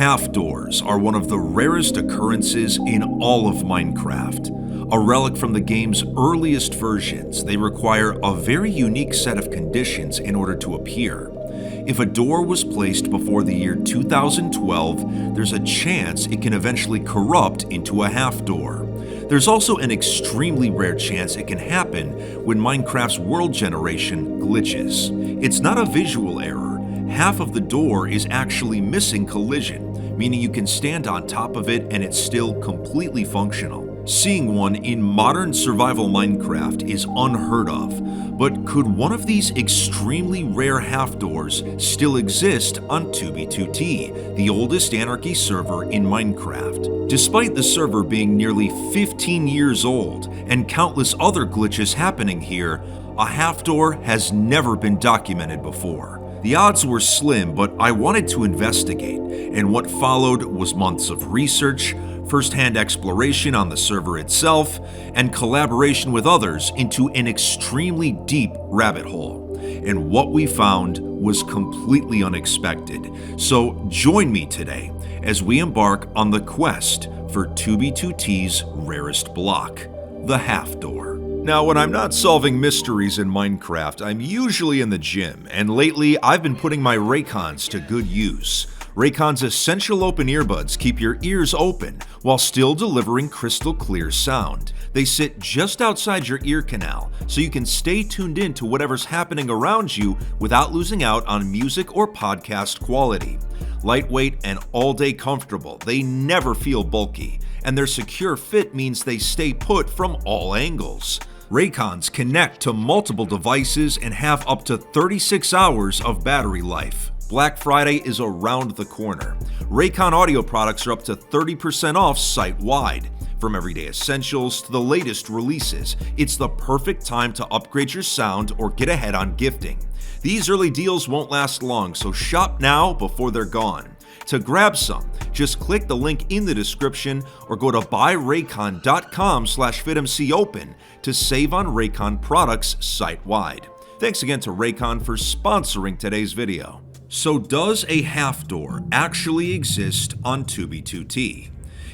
Half doors are one of the rarest occurrences in all of Minecraft. A relic from the game's earliest versions, they require a very unique set of conditions in order to appear. If a door was placed before the year 2012, there's a chance it can eventually corrupt into a half door. There's also an extremely rare chance it can happen when Minecraft's world generation glitches. It's not a visual error. Half of the door is actually missing collision, meaning you can stand on top of it and it's still completely functional. Seeing one in modern survival Minecraft is unheard of, but could one of these extremely rare half doors still exist on 2b2t, the oldest Anarchy server in Minecraft? Despite the server being nearly 15 years old and countless other glitches happening here, a half door has never been documented before. The odds were slim, but I wanted to investigate, and what followed was months of research, first-hand exploration on the server itself, and collaboration with others into an extremely deep rabbit hole. And what we found was completely unexpected. So join me today as we embark on the quest for 2b2t's rarest block, the half door. Now, when I'm not solving mysteries in Minecraft, I'm usually in the gym, and lately I've been putting my Raycons to good use. Raycon's essential open earbuds keep your ears open while still delivering crystal clear sound. They sit just outside your ear canal, so you can stay tuned in to whatever's happening around you without losing out on music or podcast quality. Lightweight and all-day comfortable, they never feel bulky, and their secure fit means they stay put from all angles. Raycons connect to multiple devices and have up to 36 hours of battery life. Black Friday is around the corner. Raycon audio products are up to 30% off site-wide. From everyday essentials to the latest releases, it's the perfect time to upgrade your sound or get ahead on gifting. These early deals won't last long, so shop now before they're gone. To grab some, just click the link in the description or go to buyraycon.com/fitmcopen to save on Raycon products site-wide. Thanks again to Raycon for sponsoring today's video. So does a half door actually exist on 2b2t?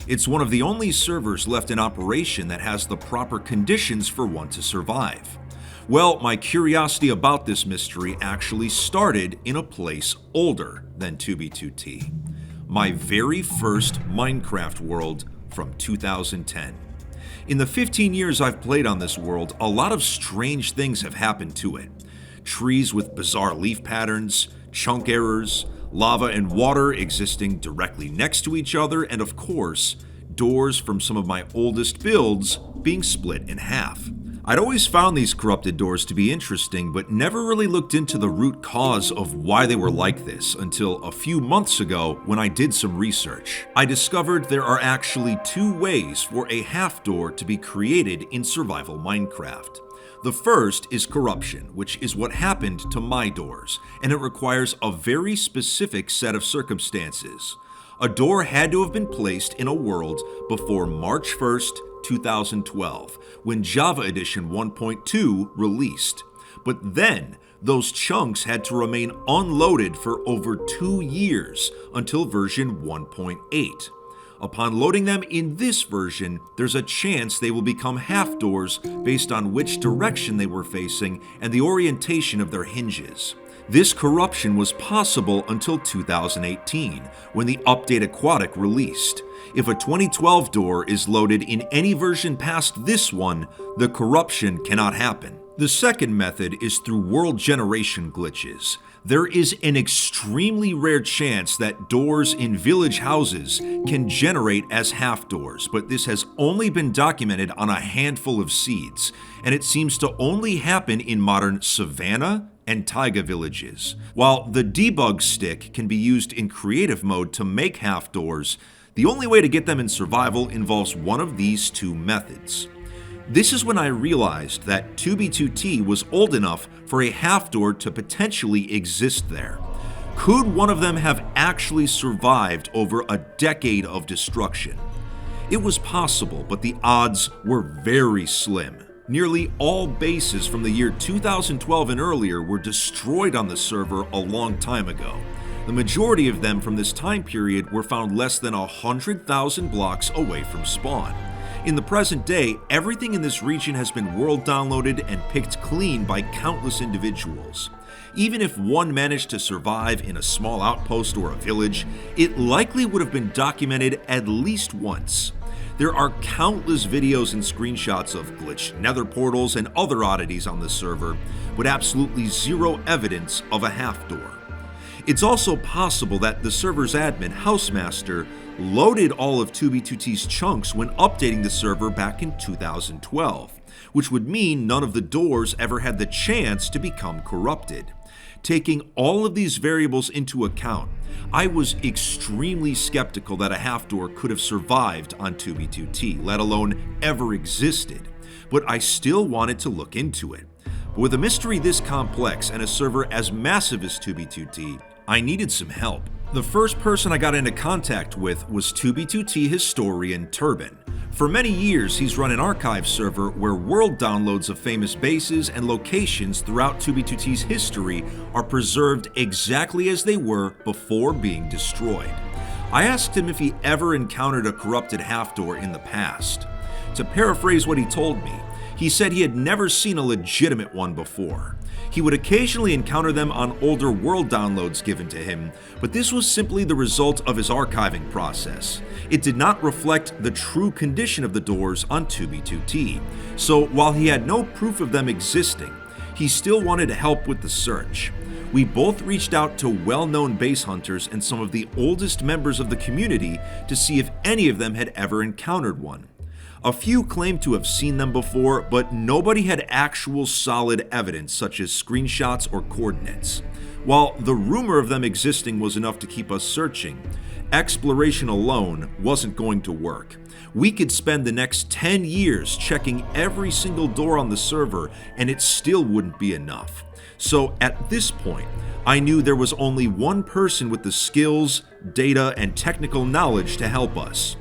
It's one of the only servers left in operation that has the proper conditions for one to survive. Well, my curiosity about this mystery actually started in a place older than 2b2t. My very first Minecraft world from 2010. In the 15 years I've played on this world, a lot of strange things have happened to it. Trees with bizarre leaf patterns, chunk errors, lava and water existing directly next to each other, and of course, doors from some of my oldest builds being split in half. I'd always found these corrupted doors to be interesting, but never really looked into the root cause of why they were like this until a few months ago when I did some research. I discovered there are actually two ways for a half door to be created in survival Minecraft. The first is corruption, which is what happened to my doors, and it requires a very specific set of circumstances. A door had to have been placed in a world before March 1st, 2012, when Java Edition 1.2 released. But then, those chunks had to remain unloaded for over 2 years until version 1.8. Upon loading them in this version, there's a chance they will become half doors based on which direction they were facing and the orientation of their hinges. This corruption was possible until 2018, when the update Aquatic released. If a 2012 door is loaded in any version past this one, the corruption cannot happen. The second method is through world generation glitches. There is an extremely rare chance that doors in village houses can generate as half doors, but this has only been documented on a handful of seeds, and it seems to only happen in modern savanna and taiga villages. While the debug stick can be used in creative mode to make half doors, the only way to get them in survival involves one of these two methods. This is when I realized that 2b2t was old enough for a half door to potentially exist there. Could one of them have actually survived over a decade of destruction? It was possible, but the odds were very slim. Nearly all bases from the year 2012 and earlier were destroyed on the server a long time ago. The majority of them from this time period were found less than 100,000 blocks away from spawn. In the present day, everything in this region has been world downloaded and picked clean by countless individuals. Even if one managed to survive in a small outpost or a village, it likely would have been documented at least once. There are countless videos and screenshots of glitched nether portals and other oddities on the server, but absolutely zero evidence of a half door. It's also possible that the server's admin, Housemaster, loaded all of 2b2t's chunks when updating the server back in 2012, which would mean none of the doors ever had the chance to become corrupted. Taking all of these variables into account, I was extremely skeptical that a half door could have survived on 2b2t, let alone ever existed, but I still wanted to look into it. But with a mystery this complex and a server as massive as 2b2t, I needed some help. The first person I got into contact with was 2b2t historian Turban. For many years, he's run an archive server where world downloads of famous bases and locations throughout 2b2t's history are preserved exactly as they were before being destroyed. I asked him if he ever encountered a corrupted half door in the past. To paraphrase what he told me, he said he had never seen a legitimate one before. He would occasionally encounter them on older world downloads given to him, but this was simply the result of his archiving process. It did not reflect the true condition of the doors on 2b2t, so while he had no proof of them existing, he still wanted to help with the search. We both reached out to well-known base hunters and some of the oldest members of the community to see if any of them had ever encountered one. A few claimed to have seen them before, but nobody had actual solid evidence such as screenshots or coordinates. While the rumor of them existing was enough to keep us searching, exploration alone wasn't going to work. We could spend the next 10 years checking every single door on the server and it still wouldn't be enough. So at this point, I knew there was only one person with the skills, data, and technical knowledge to help us.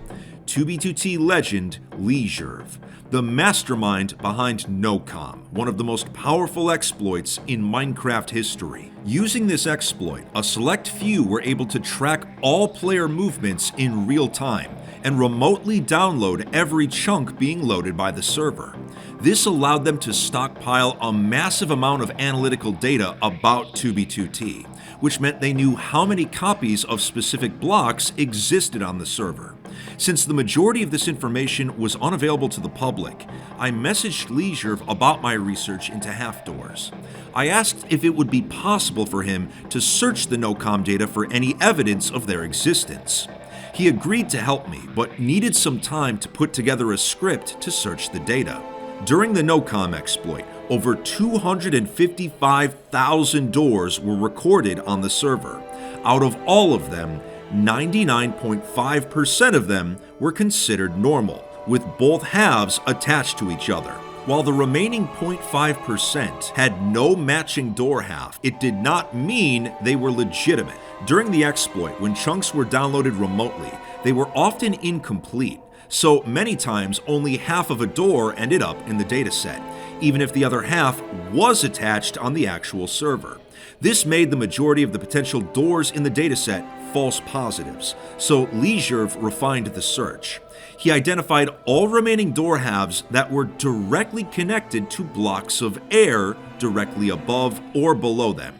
2b2t legend Leisure, the mastermind behind NoCom, one of the most powerful exploits in Minecraft history. Using this exploit, a select few were able to track all player movements in real time and remotely download every chunk being loaded by the server. This allowed them to stockpile a massive amount of analytical data about 2b2t, which meant they knew how many copies of specific blocks existed on the server. Since the majority of this information was unavailable to the public, I messaged Leisure about my research into half doors. I asked if it would be possible for him to search the NoCom data for any evidence of their existence. He agreed to help me, but needed some time to put together a script to search the data. During the NoCom exploit, over 255,000 doors were recorded on the server. Out of all of them, 99.5% of them were considered normal, with both halves attached to each other. While the remaining 0.5% had no matching door half, it did not mean they were legitimate. During the exploit, when chunks were downloaded remotely, they were often incomplete, so many times only half of a door ended up in the dataset, even if the other half was attached on the actual server. This made the majority of the potential doors in the dataset false positives, so Leisure refined the search. He identified all remaining door halves that were directly connected to blocks of air directly above or below them.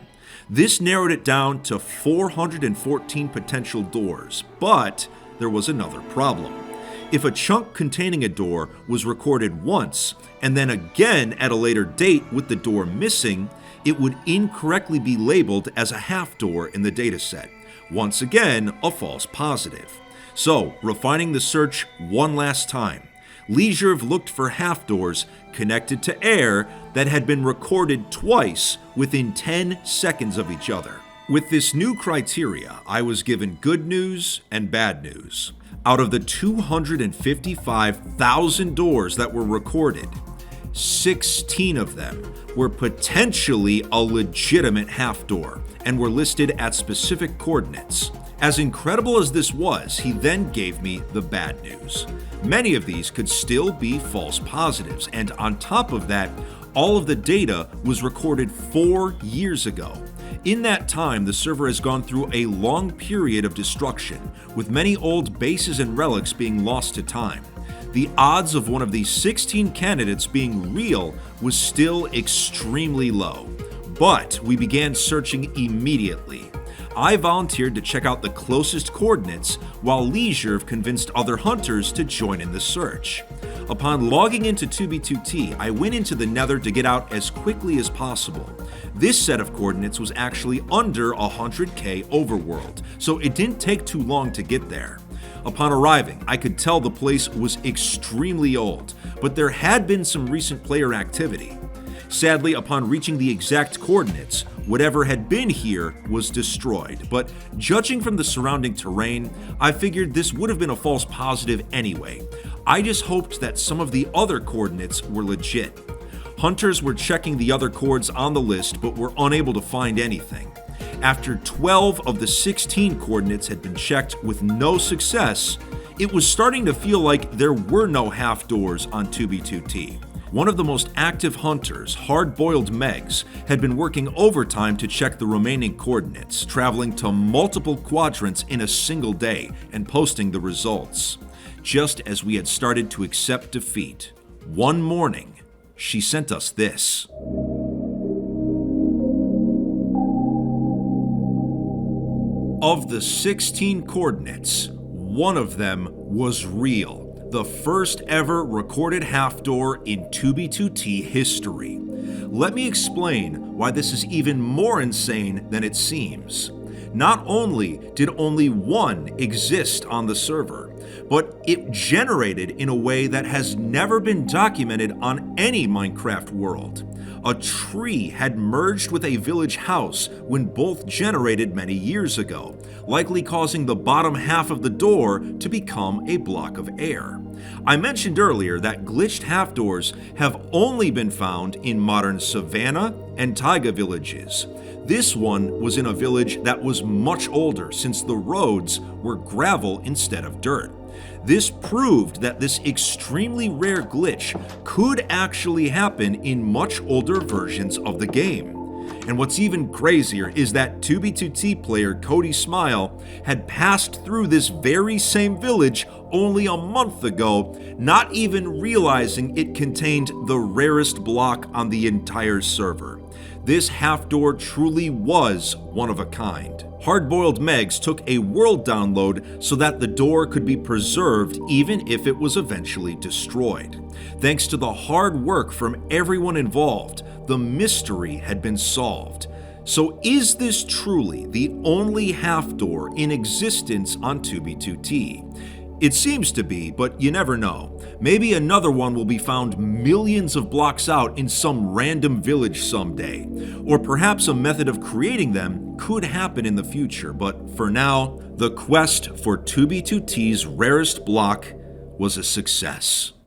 This narrowed it down to 414 potential doors, but there was another problem. If a chunk containing a door was recorded once and then again at a later date with the door missing, it would incorrectly be labeled as a half door in the dataset. Once again, a false positive. So, refining the search one last time, Leisure looked for half doors connected to air that had been recorded twice within 10 seconds of each other. With this new criteria, I was given good news and bad news. Out of the 255,000 doors that were recorded, 16 of them were potentially a legitimate half door and were listed at specific coordinates. As incredible as this was, he then gave me the bad news. Many of these could still be false positives, and on top of that, all of the data was recorded 4 years ago. In that time, the server has gone through a long period of destruction, with many old bases and relics being lost to time. The odds of one of these 16 candidates being real was still extremely low, but we began searching immediately. I volunteered to check out the closest coordinates, while Leisure convinced other hunters to join in the search. Upon logging into 2b2t, I went into the Nether to get out as quickly as possible. This set of coordinates was actually under 100k overworld, so it didn't take too long to get there. Upon arriving, I could tell the place was extremely old, but there had been some recent player activity. Sadly, upon reaching the exact coordinates, whatever had been here was destroyed, but judging from the surrounding terrain, I figured this would have been a false positive anyway. I just hoped that some of the other coordinates were legit. Hunters were checking the other coords on the list but were unable to find anything. After 12 of the 16 coordinates had been checked with no success, it was starting to feel like there were no half doors on 2b2t. One of the most active hunters, Hard-Boiled Megs, had been working overtime to check the remaining coordinates, traveling to multiple quadrants in a single day and posting the results. Just as we had started to accept defeat, one morning, she sent us this. Of the 16 coordinates, one of them was real. The first ever recorded half door in 2b2t history. Let me explain why this is even more insane than it seems. Not only did only one exist on the server, but it generated in a way that has never been documented on any Minecraft world. A tree had merged with a village house when both generated many years ago, likely causing the bottom half of the door to become a block of air. I mentioned earlier that glitched half doors have only been found in modern savanna and taiga villages. This one was in a village that was much older since the roads were gravel instead of dirt. This proved that this extremely rare glitch could actually happen in much older versions of the game. And what's even crazier is that 2b2t player Cody Smile had passed through this very same village only a month ago, not even realizing it contained the rarest block on the entire server. This half door truly was one of a kind. Hard-Boiled Megs took a world download so that the door could be preserved even if it was eventually destroyed. Thanks to the hard work from everyone involved, the mystery had been solved. So is this truly the only half door in existence on 2b2t? It seems to be, but you never know. Maybe another one will be found millions of blocks out in some random village someday. Or perhaps a method of creating them could happen in the future, but for now, the quest for 2b2t's rarest block was a success.